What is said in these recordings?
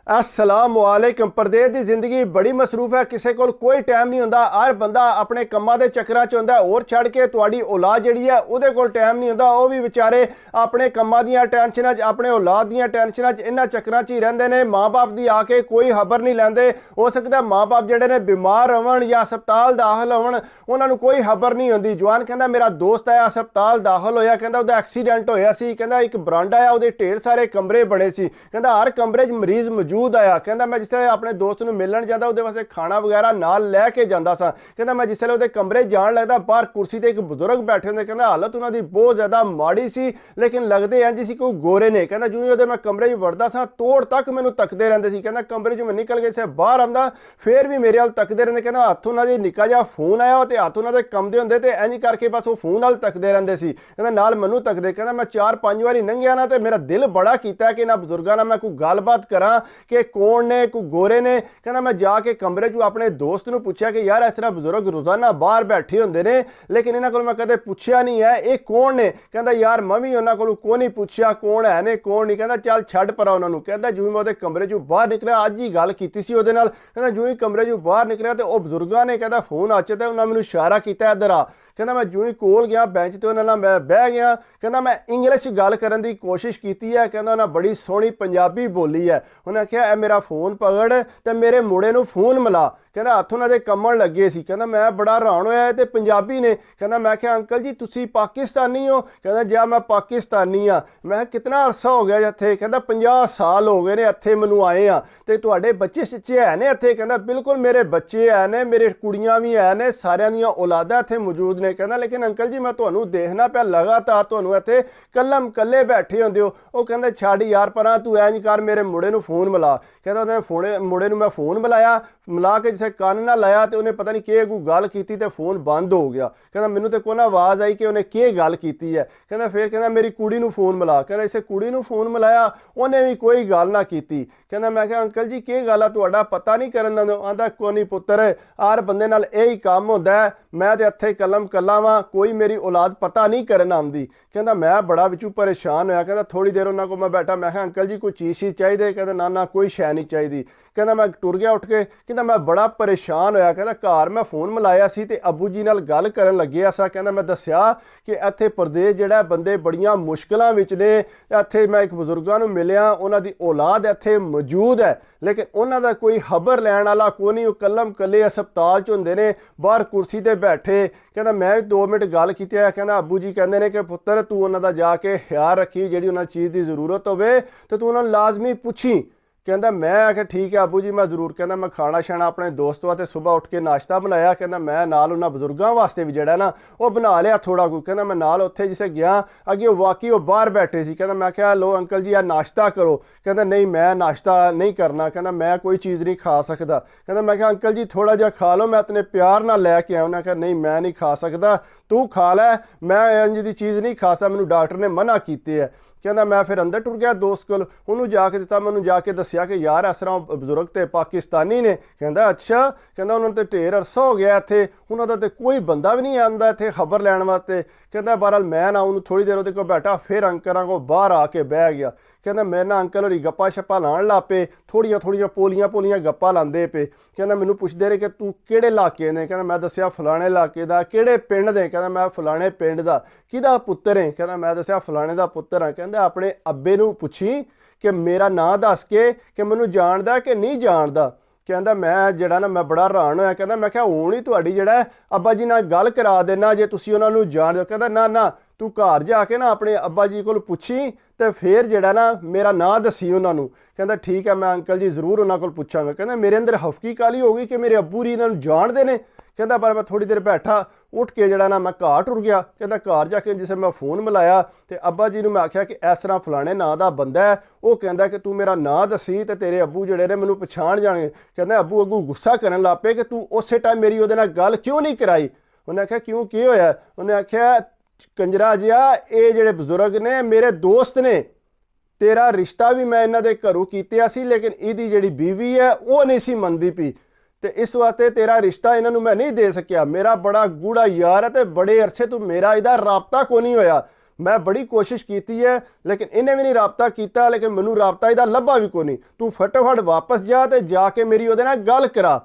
अस्सलाम वालेकुम। परदेस की जिंदगी बड़ी मसरूफ है, किसी को कोई टाइम नहीं होंदा। हर बंदा अपने कम्मां दे चक्करां च होंदा और छड़ के तुहाडी औलाद जिहड़ी है उहदे कोल टाइम नहीं होंदा। वो भी बेचारे अपने कम्मां दियां टेंशनां च, अपने औलाद दियां टेंशनां च, इन्हां चक्करां च ही रहिंदे ने। माँ बाप दी आके कोई खबर नहीं लैंदे। हो सकदा माँ बाप जिहड़े ने बीमार होवन या हस्पताल दाखिल होवन, उन्हां नूं कोई खबर नहीं होंदी। जवान कहंदा मेरा दोस्त आया हस्पताल दाखिल होया, कहंदा उहदा एक्सीडेंट होया सी, कहंदा एक बरांडा आया उहदे ढेर सारे कमरे बने सी, कहंदा हर कमरे च मरीज मौजूद आया। कहंदा मैं जिसले अपने दोस्त नूं मिलन जांदा उहदे वास्ते खाना वगैरह नाल लैके जांदा सा। कहंदा मैं जिसले उहदे कमरे जाण लगदा बाहर कुर्सी ते एक बुजुर्ग बैठे हुंदे, कहंदा हालत उन्हां दी बहुत ज़्यादा माड़ी सी, लेकिन लगदे इंज सी कोई गोरे ने। कहंदा जिउं उहदे मैं कमरे च वड़दा सा तोड़ तक मैनूं तकदे रहिंदे सी। कहंदा कमरे चों मैं निकल के से बाहर आंदा फिर भी मेरे अल तकदे रहिंदे। कहंदा हत्थ उन्हां दे निक्का जिहा फोन आया ते हत्थ उन्हां दे कंबदे हुंदे ते इंज करके बस वो फोन अल तकदे रहिंदे सी। कहंदा नाल मैनूं तकदे। कहंदा मैं 4-5 वारी लंघिया ना ते मेरा दिल बड़ा कीता कि इन्हां बजुर्गां नाल मैं कोई गलबात करां कि कौन ने, कोई गोरे ने। कहना मैं जाके कमरे चों अपने दोस्त नूं पुछया कि यार इस तरह बजुर्ग रोजाना बाहर बैठे होंदे ने, लेकिन इन्हां कोलों मैं कदे पुछया नहीं है, ये कौन ने। कहंदा यार मैं भी उन्हां कोलों कोई नहीं पुछया कौन है ने कौन नहीं। कहंदा चल छड्ड परा उन्हां नूं। कहंदा जिउं मैं उहदे कमरे चों बाहर निकलिया, अज ही गल कीती सी उहदे नाल। कहंदा जिउं ही कमरे चों बाहर निकलिया ते ओह बजुर्गां ने कहंदा फोन अच ते उन्हां मैनूं इशारा कीता इधर आ। कहंदा मैं जिउं ही कोल गया बेंच ते उन्हां नाल मैं बह गया। कहंदा मैं इंग्लिश गल करन दी कोशिश कीती है। कहंदा उन्हां बड़ी सोहनी पंजाबी बोली है। उन्हें आख्या ए मेरा फोन पकड़ ते मेरे मुड़े नूं फोन मिला। कहंदा हत्थ उन्हां दे कंबण लगे सी। कहंदा मैं बड़ा हैरान होया ते पंजाबी ने। कहंदा मैं आख्या अंकल जी तुसी पाकिस्तानी हो। कहंदा जा मैं पाकिस्तानी हाँ। मैं कितना अरसा हो गया इत्थे। कहंदा 50 साल हो गए ने इत्थे मैनूं आए आ। ते तुहाडे बच्चे सच्चे है ने इत्थे। कहंदा बिल्कुल मेरे बच्चे है ने, मेरे कुड़ियां भी है ने, सारियां दियां औलादां इत्थे मौजूद ने। कहंदा लेकिन अंकल जी मैं तुहानूं देखना पिया लगातार तुहानूं इत्थे कल्लम कल्ले बैठे होंदे हो। वो कहंदा छड्ड यार परां तूं इंज कर मेरे मुड़े नूं फोन मिला। कहंदा उहने फोन मुड़े नूं मैं फोन मिलाया, मिला के जिसे कन्न ना लाया तो उन्हें पता नहीं कि कोई गल की ते फोन बंद हो गया। कहंदा मैनूं ते कोई ना आवाज़ आई कि उन्हें के गल की है। कहंदा फिर कहंदा मेरी कुड़ी नूं फोन मिला। कहंदा इसे कुड़ी नूं फोन मिलाया, उन्हें भी कोई गल ना की। कहंदा मैं कहा अंकल जी के गल आ तुहाडा पता नहीं करन दिंदे। आंदा कोई नहीं पुत्तर हर बंदे नाल यही काम हुंदा है, मैं ते इत्थे कलम कल्ला वां, कोई मेरी औलाद पता नहीं करन आउंदी। कहंदा मैं बड़ा विचों परेशान होया। कहंदा थोड़ी देर उन्हां कोल मैं बैठा, मैं कहा अंकल जी कोई चीज़ शी चाहिए। कहंदा ना ना कोई शै नहीं चाहिए। कहंदा मैं टुर गया उठ के। कहंदा मैं बड़ा परेशान होया। कहंदा घर मैं फोन मिलाया सी ते अब्बू जी नाल गल करन लग्गिया सा। कहंदा मैं दस्सिया कि इत्थे परदेस जिहड़ा बंदे बड़ियां मुश्किलां विच ने। इत्थे मैं एक बजुर्गां नूं मिलिया, उन्हां दी औलाद इत्थे मौजूद है, लेकिन उन्हां दा कोई खबर लैण वाला कोई नहीं। कल्लम कल्ले हस्पताल च हुंदे ने, बाहर कुर्सी ते बैठे। कहंदा मैं 2 मिनट गल कीती है। कहंदा अब्बू जी कहंदे ने कि पुत्तर तू उन्हां दा जाके ख्याल रखी, जिहड़ी उन्हां चीज़ की जरूरत होवे ते तू उन्हां लाजमी पुछी। कहंदा मैं आख्या ठीक है अबू जी मैं जरूर। कहंदा मैं खाना शाना अपने दोस्त वास्ते सुबह उठ के नाश्ता बनाया। कहंदा मैं नाल उन्हां बजुर्गां वास्ते भी जिहड़ा ना वो बना लिया थोड़ा कुछ। कहंदा मैं नाल उत्थे जिसे गया अगे वाकई वो बाहर बैठे सी। कहंदा मैं आख्या लो अंकल जी आ नाश्ता करो। कहंदा नहीं मैं नाश्ता नहीं करना। कहंदा मैं कोई चीज़ नहीं खा सकदा। कहंदा मैं आख्या अंकल जी थोड़ा जिहा खा लो, मैं अपने प्यार नाल लैके आया। उन्हें आख्या नहीं मैं नहीं खा सकदा, तू खा लै, मैं इंज दी चीज़ नहीं खा सकदा, मैनूं डॉक्टर ने मना कीती है। कहंदा मैं फिर अंदर टुर गया दोस्त कोल, उन्होंने जाके दिता, मैनूं जाके दस्सिया कि यार इस तरह बजुर्ग तो पाकिस्तानी ने। कहंदा अच्छा। कहंदा उन्होंने तो ढेर अरसा हो गया इत्थे, उन्हों दा ते कोई बंदा भी नहीं आंदा इत्थे खबर लैण वास्ते। कहंदा बहरहाल मैं ना उन्होंने थोड़ी देर उहदे कोल बैठा, फिर अंकल को बाहर आके बह गया। कहंदा मेरे ना अंकल होरी गप्पा शप्पा लाण लग पे, थोड़ियां थोड़ियां पोलियां पोलियां गप्पा लांदे पे। कहंदा मैनूं पुछदे रहे कि तू किहड़े इलाके ने। कहंदा मैं दस्सिया फलाणे इलाके दा। किहड़े पिंड दे। कहंदा मैं फलाणे पिंड दा। किहदा पुत्तर है। कहंदा मैं दस्सिया फलाणे दा पुत्तर हाँ। कहंदा अपने अब्बे नूं पुछी कि मेरा नां दस के कि मैनूं जाणदा कि नहीं जाणदा। कहंदा मैं जिहड़ा ना मैं बड़ा हैरान होया। कहंदा मैं क्या हुण ही तुहाडी जिहड़ा अब्बा जी नाल गल करा देना जे तुसीं उन्हां नूं जाणदे हो। कहंदा ना ना तू घर जाके ना अपने अब्बा जी कोल पुछी ते फिर जिहड़ा ना मेरा नां दसी उन्हां नूं। कहंदा ठीक है मैं अंकल जी जरूर उन्हां कोल पुछांगा। कहंदा मेरे अंदर हफकी काली हो गई कि मेरे अब्बू जी इन्हां नूं जाणदे ने। कहंदा पर मैं थोड़ी देर बैठा, उठ के जिहड़ा ना मैं घर टुर गया। कहंदा घर जाके जिसे मैं फोन मिलाया तो अब्बा जी नूं मैं आख्या कि इस तरह फलाणे नां दा बंदा है, वो कहंदा कि तू मेरा नां दसी ते तेरे अब्बू जिहड़े ने मैनूं पछाण जाणगे। कहंदा अब्बू अग्गू गुस्सा करन लग पे कि तू उस टाइम मेरी उहदे नाल गल क्यों नहीं कराई। उन्हें आख्या क्यों की होया। उन्हें आख्या कंजरा जिहा ये जिहड़े बजुर्ग ने मेरे दोस्त ने, तेरा रिश्ता भी मैं इन्हां दे घरों कीतिया सी, लेकिन इहदी जिहड़ी बीवी है वो नहीं सी मनदी पई ते इस वास्ते तेरा रिश्ता इन्हां नूं मैं नहीं दे सकिया। मेरा बड़ा गूढ़ा यार है ते बड़े अरसे तो मेरा इहदा राबता को नहीं होया। मैं बड़ी कोशिश की है लेकिन इन्हें भी नहीं राबता किया, लेकिन मैनू राबता इहदा लभा भी कोई नहीं। तू फटोफट वापस जा ते जाके मेरी उहदे नाल गल करा।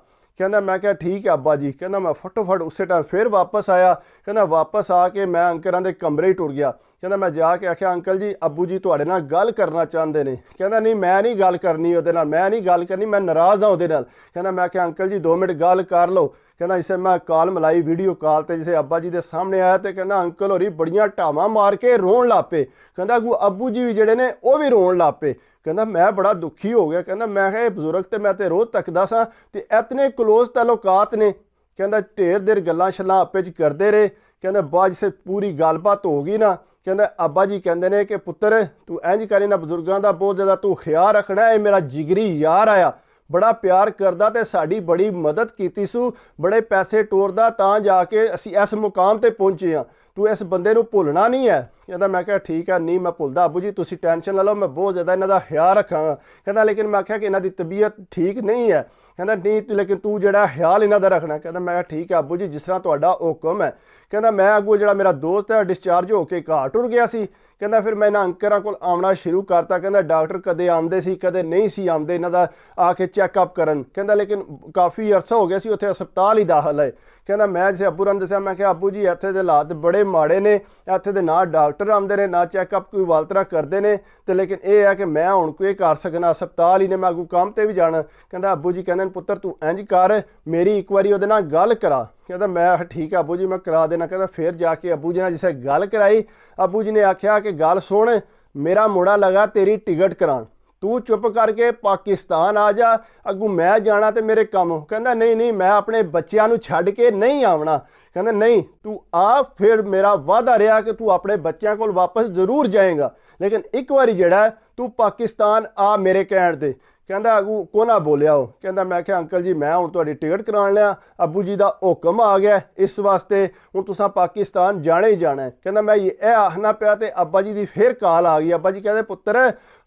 कहना मैं क्या ठीक है अब्बा जी। कहना मैं फटोफट उस टाइम फिर वापस आया। कहना वापस आके मैं अंकल के कमरे ही टुर गया। कहना मैं जाके आख्या अंकल जी अब्बू जी तुहाडे नाल गल करना चाहते ने। कहना नहीं मैं नहीं गल करनी उहदे नाल, मैं नहीं गल करनी, मैं नाराज़ हाँ उहदे नाल। कहना मैं क्या अंकल जी 2 मिनट गल कर लो। कहना इसे मैं कॉल मिलाई वीडियो कॉल ते जिसे अब्बा जी के सामने आया तो कहना अंकल होरी बड़ियां ढावां मार के रोन ला पे। कहना अगू अब्बू जी भी जिहड़े ने वो भी रोन ला पे। कहना मैं बड़ा दुखी हो गया। कहना मैं किहा बजुर्ग तो मैं तो रोज़ तकदा सा ते इतने क्लोज तल्लुकात ने। कहना ढेर देर गल्लां शल्लां आपे च करते रहे। कहना बाद से पूरी गलबात हो गई ना। कहना अब्बा जी कहते हैं कि पुत्तर तू इंज कर इन्हां बजुर्गों का बहुत ज़्यादा तू ख्याल रखना है। मेरा जिगरी यार आया, बड़ा प्यार करदा ते साडी बड़ी मदद कीती सू, बड़े पैसे टोरदा तां जाके असी इस मुकाम ते पहुंचे हाँ। तू इस बंदे नूं भुलना नहीं है। कहता मैं क्या ठीक है नहीं मैं भुलदा अब्बू जी, तुसीं टेंशन ना लो, मैं बहुत ज़्यादा इन्हां दा ख्याल रखांगा। कहता लेकिन मैं आख्या कि इन्हां दी तबीयत ठीक नहीं है। कहता नहीं लेकिन तू जिहड़ा ख्याल इन्हां दा रखना। कहता मैं ठीक है अब्बू जी जिस तरह तुहाडा हुक्म है। कहता मैं अगों जिहड़ा मेरा दोस्त है डिस्चार्ज होके घर टुर गया सी। कहता फिर मैं इन्हां अंकलां कोल आउणा शुरू करता। कहता डॉक्टर कदे आउंदे सी कदे नहीं सी आउंदे इन्हां दा आके चैकअप करन। कहता लेकिन काफ़ी अरसा हो गया सी उत्थे हस्पताल ही दाखल है। कहता मैं जिसे अब्बू ने दस्सिया मैं क्या अब्बू जी इत्थे दे हालात बड़े माड़े ने, इत्थे दे ना डॉक्टर आउंदे ने ना चैकअप कोई वालतरा करते हैं। तो लेकिन यह है कि मैं हुण कोई कर सकना, हस्पताल ही ने मैं अगू काम ते भी जाना। कहता अब्बू जी कहते पुत्तर तू इंज कर मेरी एक बारी उहदे नाल गल करा। कहता मैं ठीक है अब्बू जी मैं करा देना। कहता फिर जाके अब्बू जी ने जिसे गल कराई, अब्बू जी ने आख्या कि गल सुन मेरा मुड़ा लगा तेरी टिकट करान, तू चुप करके पाकिस्तान आ जा, अगू मैं जाना तो मेरे काम। कहता नहीं नहीं मैं अपने बच्चों नूं छड्ड के नहीं आवना। कहता नहीं तू आ, फिर मेरा वादा रहा कि तू अपने बच्चों को वापस जरूर जाएगा, लेकिन एक बारी जड़ा तू पाकिस्तान आ मेरे कहण ते। कहता अगू कोना बोलिया हो। कहता मैं क्या अंकल जी मैं हुण तुहाडी टिकट कराण लिया, अब्बू जी का हुक्म आ गया इस वास्ते हुण तुसां पाकिस्तान जाना ही जाना है। कहता मैं ये आखना पिया तो अब्बा जी की फिर कॉल आ गई। अब्बा जी कहते पुत्तर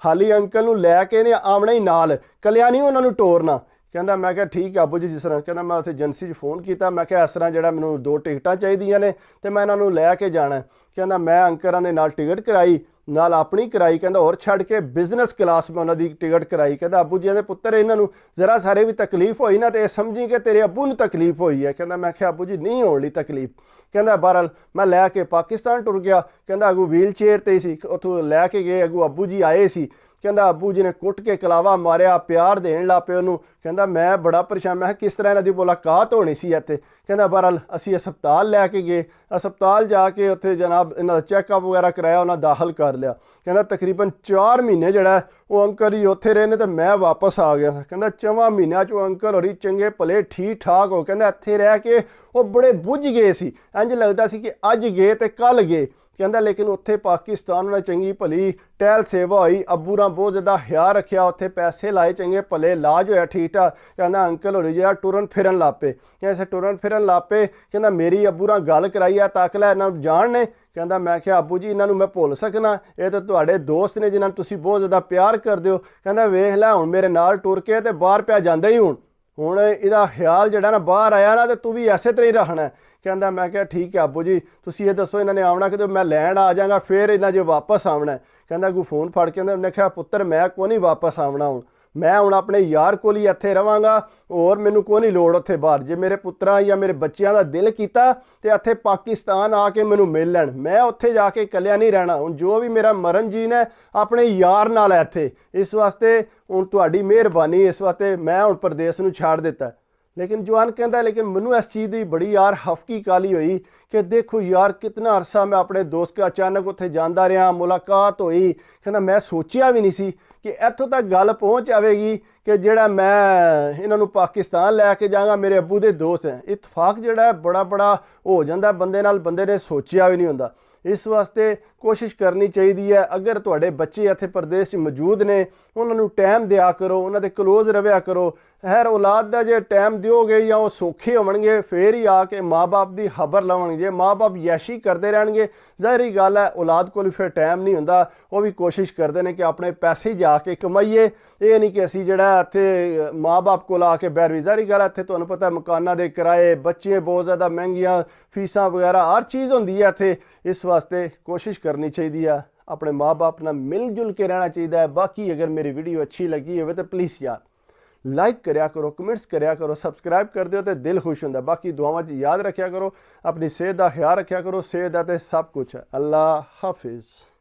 हाली अंकल नूं लैके ने आमना ही नाल, कलिया नहीं उन्होंने टोरना। कहता मैं क्या ठीक है अब्बू जी जिस तरह। कहता मैं उत्थे एजेंसी फोन किया, मैं क्या इस तरह जड़ा मैनूं 2 टिकटां चाहिए ने तो मैं इन्हों लैके जाना। कहता मैं अंकलां दे नाल टिकट कराई नाल अपनी कराई। कहता और छड़ के बिजनस क्लास में उन्होंने टिकट कराई। कहता अब्बू जी ने पुत्तर इन्हों जरा सारे भी तकलीफ हुई ना तो यह समझी कि तेरे अब्बू नूं तकलीफ हुई है। कहता मैं क्या अब्बू जी नहीं होने तकलीफ। कहता बहरहाल मैं लैके पाकिस्तान टुर गया। कहता अगू व्हील चेयर ते सी उतों लैके गए, अगू अब्बू जी आए सी। कहता अब्बू जी ने कुट के कलावा मारिया, प्यार देन ला पे उन्होंने। कहता मैं बड़ा परेशान, मैं किस तरह इन्हां दी मुलाकात होनी सी इत्थे। कहता बहरहाल असी हस्पताल लैके गए, हस्पताल जाके उत्थे जनाब इन्हां दा चैकअप वगैरह कराया, उन्हें दाखिल कर लिया। कहता तकरीबन 4 महीने जड़ा वो अंकल ही उत्थे रहे ने तो मैं वापस आ गया। कहता 4 महीनों चो अंकल होरी चंगे भले ठीक ठाक हो। कहता इत्थे रह के वो बड़े बुझ गए सी, इंज लगदा सी कि अज गए तो कल गए। कहता लेकिन उत्थे पाकिस्तान उन्हें चंगी भली टहल सेवा हुई, अब्बू ने बहुत ज़्यादा ख्याल रखा, उत्थे पैसे लाए चंगे भले इलाज होया ठीक ठाक। कहता अंकल होरी जो टुरन फिरन ला पे, कैसे टुरन फिरन ला पे। कहता मेरी अब्बू नाल गल कराई आ तक लै इन्हां जान ने। कहता मैं क्या अब्बू जी इन्हों मैं भुल सकना, ये तो तुहाडे दोस्त ने जिन्हां तुसीं बहुत ज़्यादा प्यार करदे हो। कहता वेख लै हुण मेरे नाल टुर के ते बाहर पिया जांदा ही हुण इहदा ख्याल जड़ा ना बाहर आया ना तो तू भी ऐसे तरह ही रखना है। कहता मैं क्या ठीक है अब्बू जी तुसीं ये दसो इन्होंने आवना कि मैं लैण आ जाऊँगा फिर इन्हें जो वापस आवना है। कहता अगू फोन फड़ के उन्हें कहा पुत्तर मैं को नहीं वापस आवना, हूँ मैं हूँ अपने यार को ही इत्थे रवांगा और मैनू को नहीं लोड़ उत्थे बाहर। जे मेरे पुत्रा या मेरे बच्चों का दिल किया तो इत्थे पाकिस्तान आके मैनू मिल लैण, मैं उत्थे जाके कलिया नहीं रहना। हुण जो भी मेरा मरण जीन है अपने यार नाल है इत्थे, इस वास्ते हुण तुहाडी मेहरबानी इस वास्ते मैं हुण परदेस नूं छाड़ दिता। लेकिन जवान कहता लेकिन मैनू इस चीज़ की बड़ी यार हफकी काली हुई कि देखो यार कितना अरसा मैं अपने दोस्त के अचानक उत्थे जांदा रहा, मुलाकात हुई। कहता मैं सोचिया भी नहीं सी कि इत्थों तक गल पहुँच आएगी कि जिहड़ा मैं इन्हों पाकिस्तान लैके जाऊँगा, मेरे अब्बू के दोस्त हैं। इतफाक जिहड़ा बड़ा बड़ा हो जाता बंदे नाल, बंदे ने सोचिया भी नहीं हुंदा। इस वास्ते कोशिश करनी चाहिए है अगर तुहाडे बच्चे इत्थे प्रदेश च मौजूद ने उन्होंने टाइम दिया करो, उन्होंने क्लोज रहा करो। हर औलाद का जो टाइम दोगे या वो सौखे होवणगे फिर ही आके माँ बाप की खबर लवणगे। जे माँ बाप यैशी करते रहणगे ज़ाहिरी गल है औलाद को फिर टाइम नहीं हुंदा, वो भी कोशिश करते हैं कि अपने पैसे जाके कमाइए, ये नहीं कि असी जिहड़ा इत्थे माँ बाप को आके बैर। ज़ाहिरी गल है इत्थे तुहानूं पता मकानां दे किराए, बच्चे बहुत ज़्यादा महंगियां फीसां वगैरह हर चीज़ हुंदी है इत्थे। इस वास्ते कोशिश कर करनी चाहिए, अपने माँ बाप नाल मिल जुल के रहना चाहिए। बाकी अगर मेरी वीडियो अच्छी लगी हो तो प्लीज़ यार लाइक करया करो, कमेंट्स करया करो, सबसक्राइब कर दियो तो दिल खुश होंदा। बाकी दुआवां च याद रखा करो, अपनी सेहत का ख्याल रखा करो, सेहत है तो सब कुछ है। अल्लाह हाफिज़।